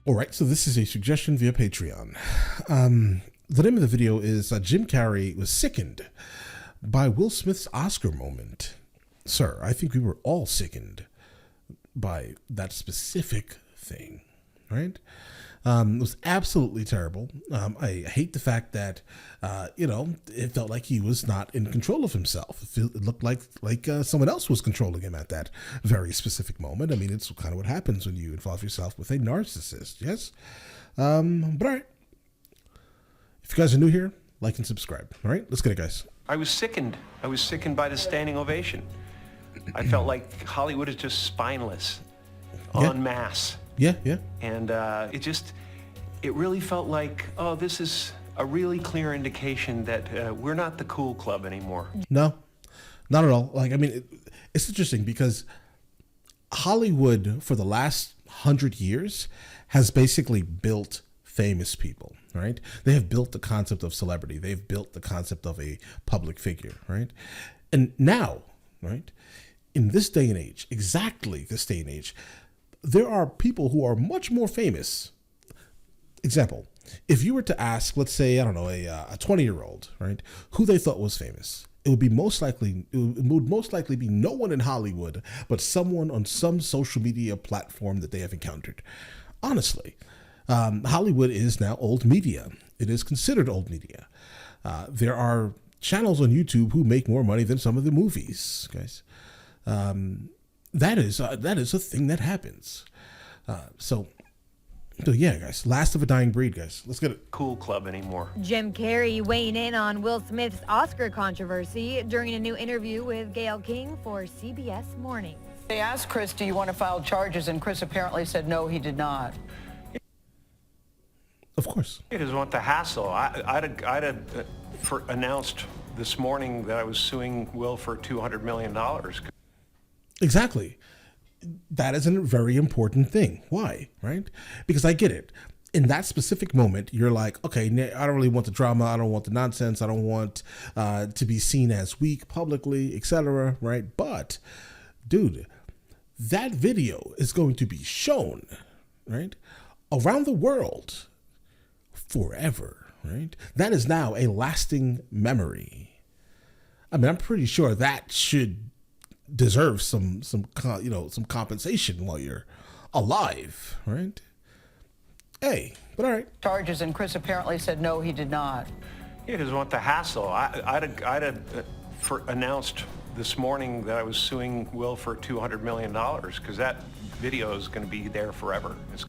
All right, so this is a suggestion via Patreon. The name of the video is Jim Carrey was sickened by Will Smith's Oscar moment. Sir, I think we were all sickened by that specific thing, right? It was absolutely terrible. I hate the fact that, it felt like he was not in control of himself. It looked like someone else was controlling him at that very specific moment. I mean, it's kind of what happens when you involve yourself with a narcissist, yes? But all right. If you guys are new here, like and subscribe. All right, let's get it, guys. I was sickened. I was sickened by the standing ovation. I felt like Hollywood is just spineless, en masse. Yeah. And it really felt like, oh, this is a really clear indication that we're not the cool club anymore. No, not at all. It's interesting because Hollywood for the last 100 years has basically built famous people, right? They have built the concept of celebrity. They've built the concept of a public figure, right? And now, right, in this day and age, exactly this day and age, there are people who are much more famous. Example, if you were to ask, let's say, I don't know, a 20-year-old, right, who they thought was famous, it would most likely be no one in Hollywood, but someone on some social media platform that they have encountered. Honestly, Hollywood is now old media. It is considered old media. There are channels on YouTube who make more money than some of the movies, guys. That is a thing that happens. So yeah, guys, last of a dying breed, guys. Let's get it. Cool club anymore. Jim Carrey weighing in on Will Smith's Oscar controversy during a new interview with Gayle King for CBS Mornings. They asked Chris, do you want to file charges? And Chris apparently said no, he did not. Of course. He doesn't want the hassle. I'd announced this morning that I was suing Will for $200 million. Exactly. That is a very important thing. Why? Right? Because I get it. In that specific moment, you're like, okay, I don't really want the drama. I don't want the nonsense. I don't want to be seen as weak publicly, etc. Right? But, dude, that video is going to be shown, right, around the world forever. Right? That is now a lasting memory. I mean, I'm pretty sure that should deserve some compensation while you're alive, right? Hey, but all right. Charges, and Chris apparently said no, he did not. He doesn't want the hassle. I'd announced this morning that I was suing Will for $200 million because that video is going to be there forever. It's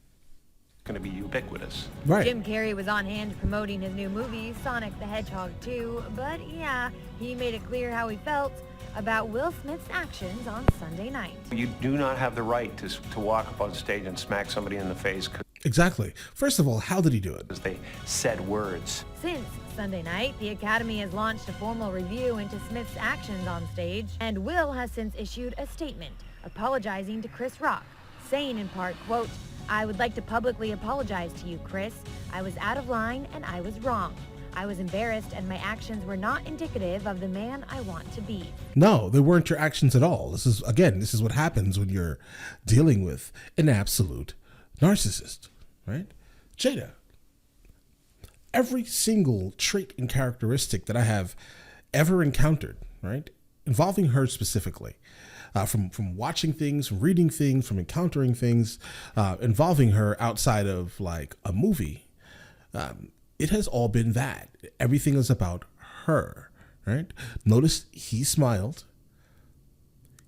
going to be ubiquitous. Right. Jim Carrey was on hand promoting his new movie, Sonic the Hedgehog 2, but yeah, he made it clear how he felt about Will Smith's actions on Sunday night. You do not have the right to walk up on stage and smack somebody in the face. Exactly. First of all, how did he do it? Because they said words. Since Sunday night, the Academy has launched a formal review into Smith's actions on stage, and Will has since issued a statement apologizing to Chris Rock, saying in part, quote, "I would like to publicly apologize to you, Chris. I was out of line and I was wrong. I was embarrassed and my actions were not indicative of the man I want to be." No, they weren't your actions at all. This is what happens when you're dealing with an absolute narcissist, right? Jada, every single trait and characteristic that I have ever encountered, right, involving her specifically, from watching things, from reading things, from encountering things, involving her outside of like a movie, it has all been that. Everything is about her, right? Notice he smiled.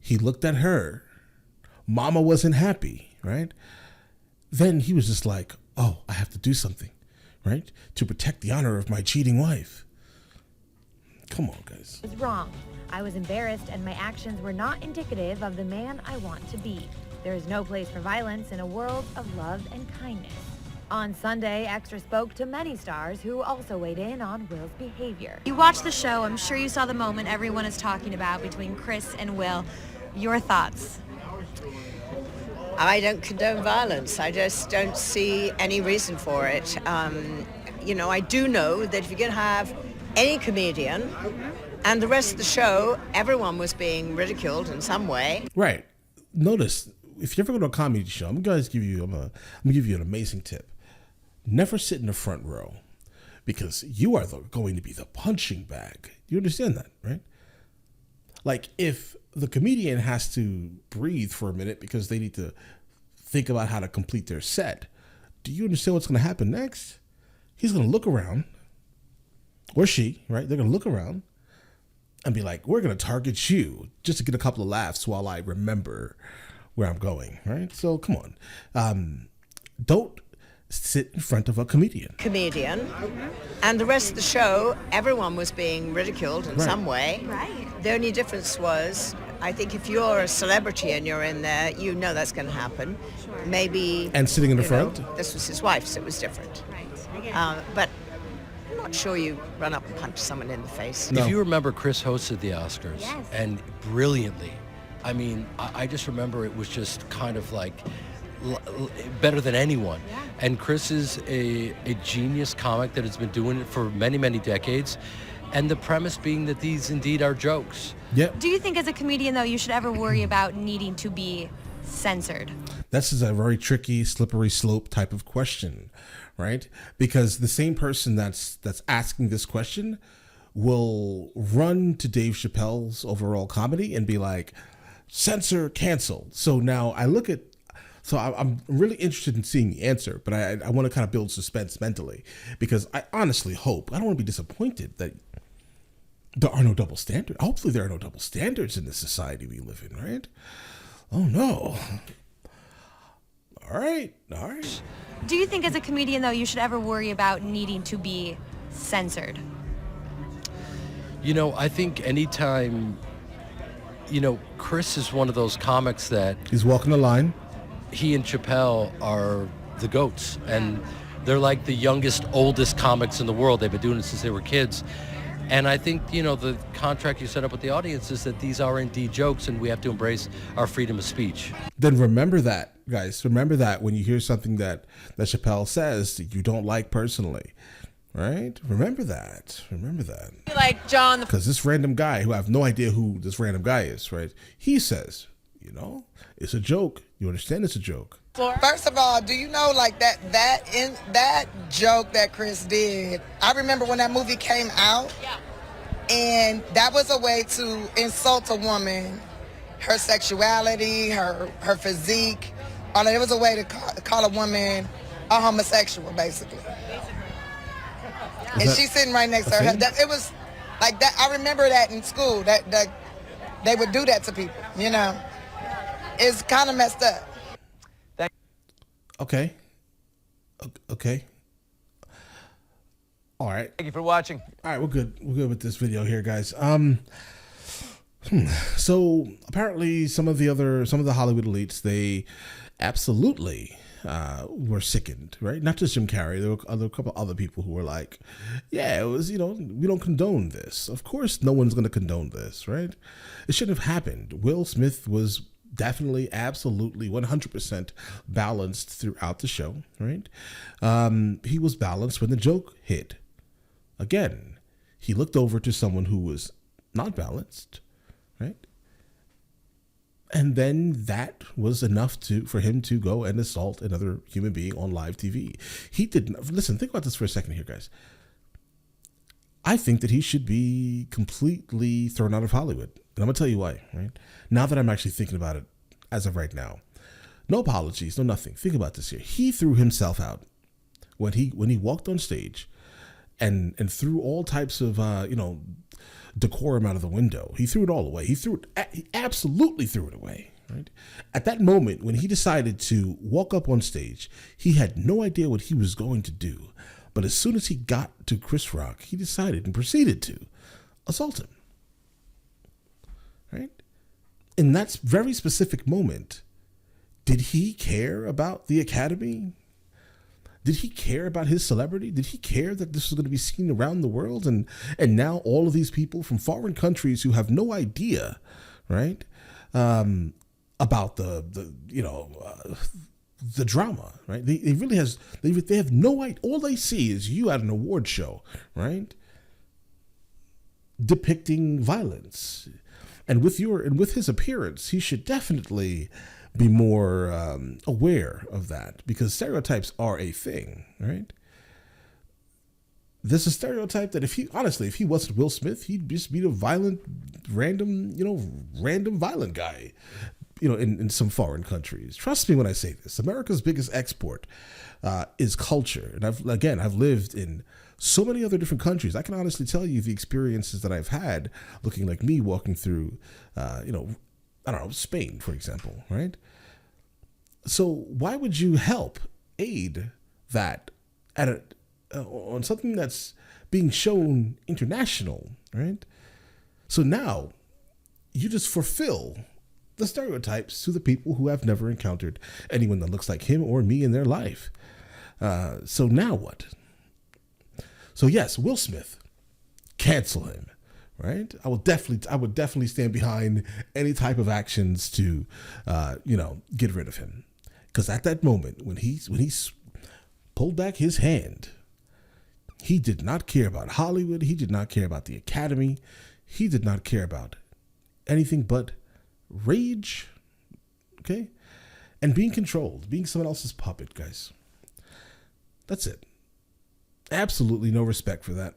He looked at her. Mama wasn't happy, right? Then he was just like, oh, I have to do something, right, to protect the honor of my cheating wife. Come on, guys. I was wrong. I was embarrassed and my actions were not indicative of the man I want to be. There is no place for violence in a world of love and kindness. On Sunday, Extra spoke to many stars who also weighed in on Will's behavior. You watched the show. I'm sure you saw the moment everyone is talking about between Chris and Will. Your thoughts? I don't condone violence. I just don't see any reason for it. I do know that if you're going to have any comedian and the rest of the show, everyone was being ridiculed in some way. Right. Notice if you ever go to a comedy show, I'm gonna give you an amazing tip. Never sit in the front row, because you are going to be the punching bag. You understand that, right? Like, if the comedian has to breathe for a minute because they need to think about how to complete their set, do you understand what's going to happen next? He's going to look around, or she, right? They're going to look around and be like, we're going to target you just to get a couple of laughs while I remember where I'm going, right? So come on. Don't sit in front of a comedian. And the rest of the show, everyone was being ridiculed in some way. Right. The only difference was, I think if you're a celebrity and you're in there, you know that's going to happen. Sure. Maybe. And sitting in the front? This was his wife, so it was different. Right. I get it. But I'm not sure you run up and punch someone in the face. No. If you remember, Chris hosted the Oscars, Yes. and brilliantly. I mean, I just remember it was just kind of like better than anyone. Yeah. And Chris is a genius comic that has been doing it for many, many decades. And the premise being that these indeed are jokes. Yeah. Do you think as a comedian, though, you should ever worry about needing to be censored? This is a very tricky, slippery slope type of question, right? Because the same person that's asking this question will run to Dave Chappelle's overall comedy and be like, censor, cancel. So now I'm really interested in seeing the answer, but I want to kind of build suspense mentally, because I honestly hope, I don't want to be disappointed that there are no double standards. Hopefully there are no double standards in the society we live in, right? Oh no. All right. Do you think as a comedian, though, you should ever worry about needing to be censored? You know, I think anytime, Chris is one of those comics that He's walking the line. he and Chappelle are the GOATs, and they're like the youngest, oldest comics in the world. They've been doing it since they were kids. And I think, the contract you set up with the audience is that these are indeed jokes, and we have to embrace our freedom of speech. Then remember that, guys. Remember that when you hear something that Chappelle says that you don't like personally, right? Remember that. Like John, Because this random guy, who I have no idea who this random guy is, right? He says, it's a joke. You understand it's a joke. First of all, do you know, like, that joke that Chris did? I remember when that movie came out, and that was a way to insult a woman, her sexuality, her physique. It was a way to call a woman a homosexual, basically. And she's sitting right next to her. It was like that. I remember that in school. That they would do that to people. It's kind of messed up. Okay. All right. Thank you for watching. All right, we're good. We're good with this video here, guys. So apparently some of the Hollywood elites, they absolutely were sickened, right? Not just Jim Carrey. There were a couple other people who were like, yeah, it was, we don't condone this. Of course, no one's going to condone this, right? It shouldn't have happened. Will Smith was definitely, absolutely, 100% balanced throughout the show, right? He was balanced when the joke hit. Again, he looked over to someone who was not balanced, right? And then that was enough for him to go and assault another human being on live TV. He didn't. Listen, think about this for a second here, guys. I think that he should be completely thrown out of Hollywood. And I'm going to tell you why, right? Now that I'm actually thinking about it as of right now. No apologies, no nothing. Think about this here. He threw himself out when he walked on stage and threw all types of, decorum out of the window. He threw it all away. He absolutely threw it away, right? At that moment, when he decided to walk up on stage, he had no idea what he was going to do. But as soon as he got to Chris Rock, he decided and proceeded to assault him, right? In that very specific moment, did he care about the Academy? Did he care about his celebrity? Did he care that this was going to be seen around the world? And now all of these people from foreign countries who have no idea, right, about the drama, right? They have no idea. All they see is you at an award show, right, depicting violence. And with his appearance, he should definitely be more aware of that, because stereotypes are a thing, right? There's a stereotype that if he wasn't Will Smith, he'd just be a violent, random violent guy, in some foreign countries. Trust me when I say this. America's biggest export is culture. And I've lived in so many other different countries. I can honestly tell you the experiences that I've had looking like me walking through, Spain, for example, right? So why would you aid that on something that's being shown international, right? So now you just fulfill the stereotypes to the people who have never encountered anyone that looks like him or me in their life. So now what? So yes, Will Smith, cancel him, right? I would definitely stand behind any type of actions to, get rid of him. Because at that moment, when he pulled back his hand, he did not care about Hollywood. He did not care about the Academy. He did not care about anything but rage, okay? And being controlled, being someone else's puppet, guys. That's it. Absolutely no respect for that.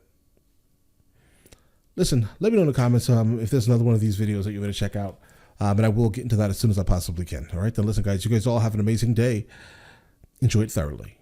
Listen, let me know in the comments if there's another one of these videos that you're going to check out. And I will get into that as soon as I possibly can. All right, then listen, guys, you guys all have an amazing day. Enjoy it thoroughly.